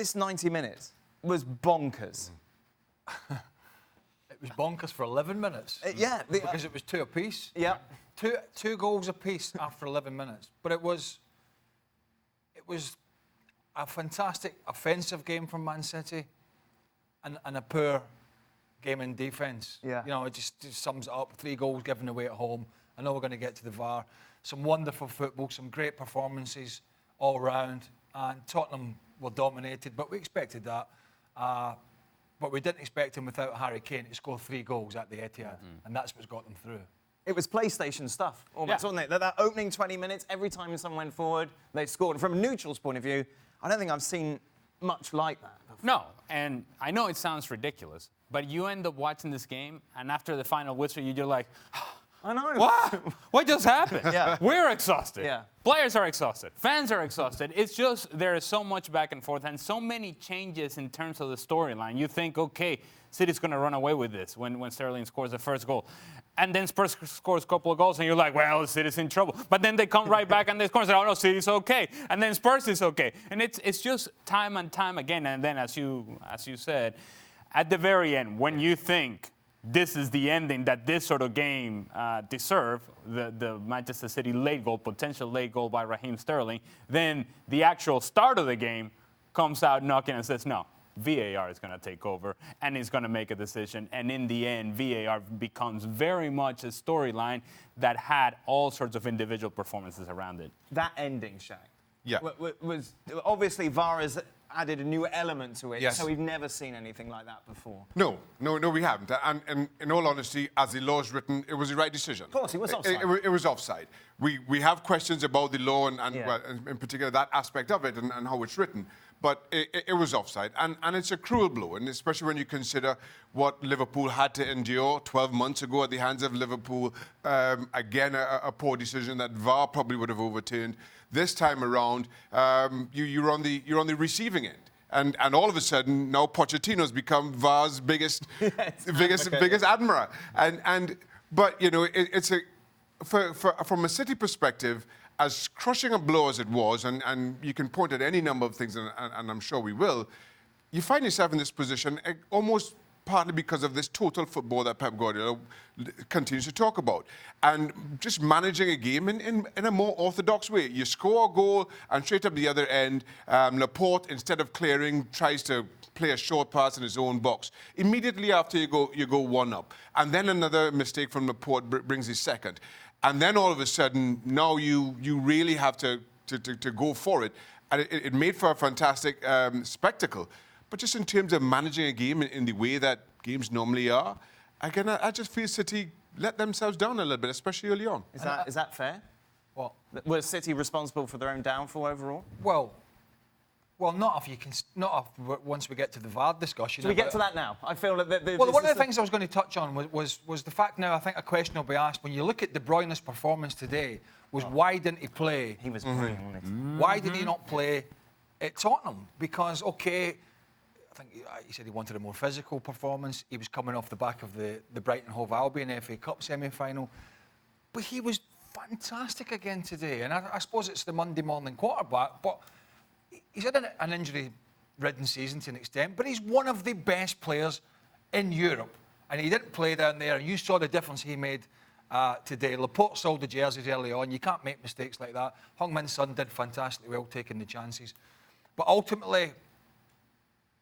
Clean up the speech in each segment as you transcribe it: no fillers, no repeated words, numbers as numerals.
this 90 minutes was bonkers. It was bonkers for 11 minutes. Yeah. Because it was 2 apiece. Yeah. Two goals apiece after 11 minutes. But it was a fantastic offensive game from Man City and a poor game in defence. Yeah. You know, it just sums it up. 3 goals given away at home. I know we're going to get to the VAR. Some wonderful football, some great performances all round. And Tottenham were dominated, but we expected that. But we didn't expect him without Harry Kane to score 3 goals at the Etihad. And that's what's got them through. It was PlayStation stuff, almost, wasn't it? That opening 20 minutes, every time someone went forward, they scored. From a neutral's point of view, I don't think I've seen much like that before. No, and I know it sounds ridiculous, but you end up watching this game, and after the final whistle, you're like, I know. what? What just happened? Yeah. We're exhausted. Yeah. Players are exhausted. Fans are exhausted. It's just there is so much back and forth and so many changes in terms of the storyline. You think, okay, City's going to run away with this when Sterling scores the first goal. And then Spurs scores a couple of goals, and you're like, well, City's in trouble. But then they come right back and they score and say, oh, no, City's okay. And then Spurs is okay. And it's just time and time again. And then, as you said, at the very end, when you think this is the ending that this sort of game deserved, the Manchester City late goal, potential late goal by Raheem Sterling, then the actual start of the game comes out knocking and says, no, VAR is going to take over and is going to make a decision. And in the end, VAR becomes very much a storyline that had all sorts of individual performances around it. That ending, Shaq. Yeah. Was obviously VAR has added a new element to it, Yes. so we've never seen anything like that before. No, we haven't. And in all honesty, as the law is written, it was the right decision. Of course, it was offside. It was offside. We have questions about the law and Yeah. well, in particular that aspect of it and how it's written. But it was offside. And it's a cruel blow, and especially when you consider what Liverpool had to endure 12 months ago at the hands of Liverpool. Again, a poor decision that VAR probably would have overturned. This time around, you're on the receiving end. And all of a sudden, now Pochettino's become VAR's biggest admirer. But, you know, from a City perspective, as crushing a blow as it was, and you can point at any number of things, and I'm sure we will, you find yourself in this position almost partly because of this total football that Pep Guardiola continues to talk about. And just managing a game in a more orthodox way. You score a goal, and straight up the other end, Laporte, instead of clearing, tries to play a short pass in his own box. Immediately after you go 1 up. And then another mistake from Laporte brings his second. And then all of a sudden, now you really have to go for it. And it made for a fantastic spectacle. But just in terms of managing a game in the way that games normally are, again, I just feel City let themselves down a little bit, especially early on. Is that fair? What? Was City responsible for their own downfall overall? Well, not once we get to the VAR discussion. Should we get to that now? I feel that... One of the things I was going to touch on was the fact now, I think a question will be asked, when you look at De Bruyne's performance today, was why didn't he play? He was brilliant, wasn't he? Why did he not play at Tottenham? Because, okay, I think he said he wanted a more physical performance. He was coming off the back of the Brighton Hove Albion FA Cup semi-final. But he was fantastic again today. And I suppose it's the Monday morning quarterback, but he's had an injury-ridden season to an extent, but he's one of the best players in Europe. And he didn't play down there, and you saw the difference he made today. Laporte sold the jerseys early on. You can't make mistakes like that. Heung-min Son did fantastically well taking the chances. But ultimately,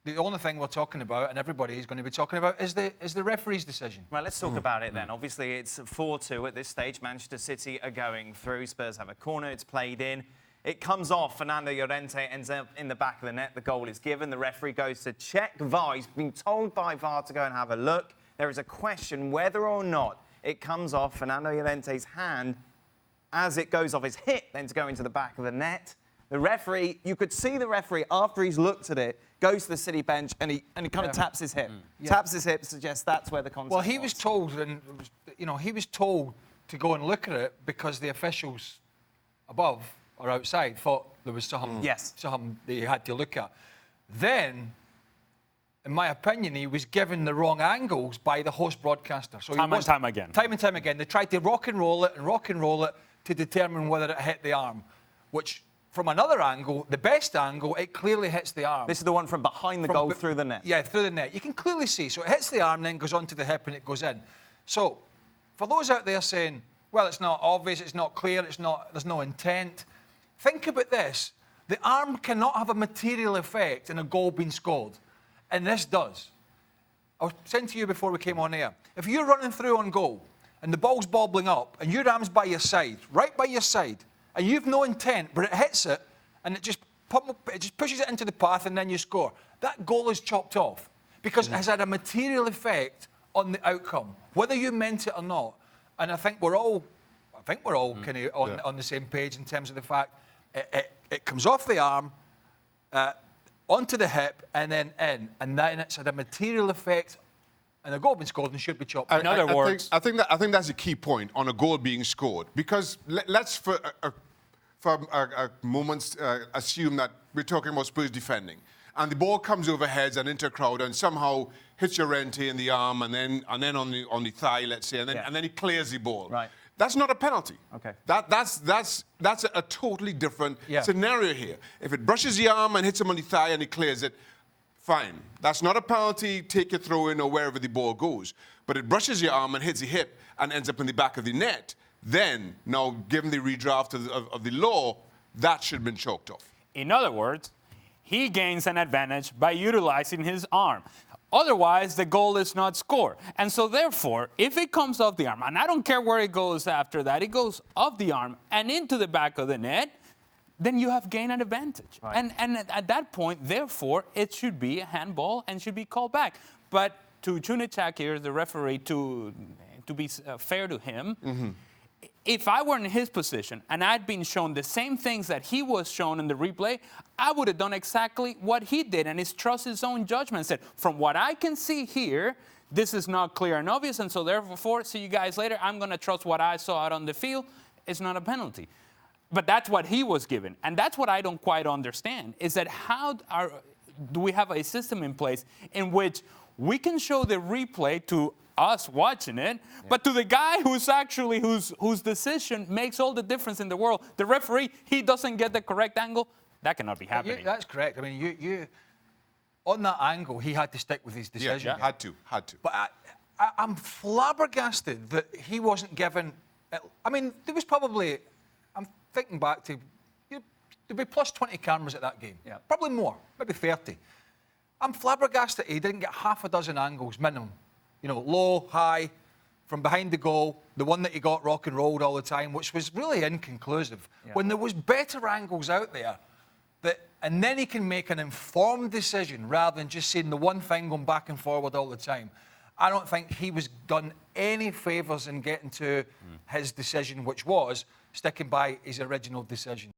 the only thing we're talking about, and everybody is going to be talking about, is the referee's decision. Well, let's talk about it then. Obviously, it's 4-2 at this stage. Manchester City are going through. Spurs have a corner. It's played in. It comes off. Fernando Llorente ends up in the back of the net. The goal is given. The referee goes to check VAR. He's been told by VAR to go and have a look. There is a question whether or not it comes off Fernando Llorente's hand as it goes off his hip, then to go into the back of the net. The referee, you could see the referee after he's looked at it, goes to the City bench and he kind of taps his hip. Taps his hip, suggests that's where the contact Well, he was told, and he was told to go and look at it because the officials above or outside thought there was something that he had to look at. Then, in my opinion, he was given the wrong angles by the host broadcaster. So time and time again. Time and time again. They tried to rock and roll it to determine whether it hit the arm, which from another angle, the best angle, it clearly hits the arm. This is the one from behind the goal through the net. Yeah, through the net. You can clearly see. So it hits the arm, then goes onto the hip, and it goes in. So for those out there saying, well, it's not obvious, it's not clear, there's no intent, think about this. The arm cannot have a material effect in a goal being scored, and this does. I was saying to you before we came on air, if you're running through on goal and the ball's bobbling up and your arm's by your side, right by your side, and you've no intent, but it hits it and it just pushes it into the path and then you score, that goal is chopped off because it has had a material effect on the outcome, whether you meant it or not. And I think we're all kind of on the same page in terms of the fact it comes off the arm, onto the hip and then in, and then it's had a material effect, and a goal being scored and should be chopped. In other words, I think that's a key point on a goal being scored, because let's for a moment assume that we're talking about Spurs defending, and the ball comes over heads and into a crowd and somehow hits Llorente in the arm and then on the thigh, let's say, and then he clears the ball. Right. That's not a penalty. Okay. That's a totally different scenario here. If it brushes the arm and hits him on the thigh and he clears it, fine. That's not a penalty. Take your throw in or wherever the ball goes. But it brushes your arm and hits the hip and ends up in the back of the net. Then, now, given the redraft of the law, that should have been chalked off. in other words, he gains an advantage by utilizing his arm. Otherwise, the goal is not scored. And so, therefore, if it comes off the arm, and I don't care where it goes after that, it goes off the arm and into the back of the net, then you have gained an advantage. Right. And at that point, therefore, it should be a handball and should be called back. But to Chunichak here, the referee, to be fair to him, if I were in his position and I'd been shown the same things that he was shown in the replay, I would have done exactly what he did, and it's trust his own judgment. Said, from what I can see here, this is not clear and obvious, and so therefore, see you guys later, I'm going to trust what I saw out on the field. It's not a penalty. But that's what he was given, and that's what I don't quite understand, is that how do we have a system in place in which we can show the replay to us watching it, but to the guy who's actually, whose decision makes all the difference in the world, the referee, he doesn't get the correct angle? That cannot be happening. That's correct. I mean, you on that angle, he had to stick with his decision. Yeah, had to. But I'm flabbergasted that he wasn't given. I mean, there was probably, I'm thinking back to, there'd be plus 20 cameras at that game. Yeah. Probably more, maybe 30. I'm flabbergasted he didn't get half a dozen angles minimum. You know, low, high, from behind the goal, the one that he got rock and rolled all the time, which was really inconclusive. Yeah. When there was better angles out there, and then he can make an informed decision rather than just seeing the one thing going back and forward all the time. I don't think he was done any favours in getting to his decision, which was sticking by his original decision.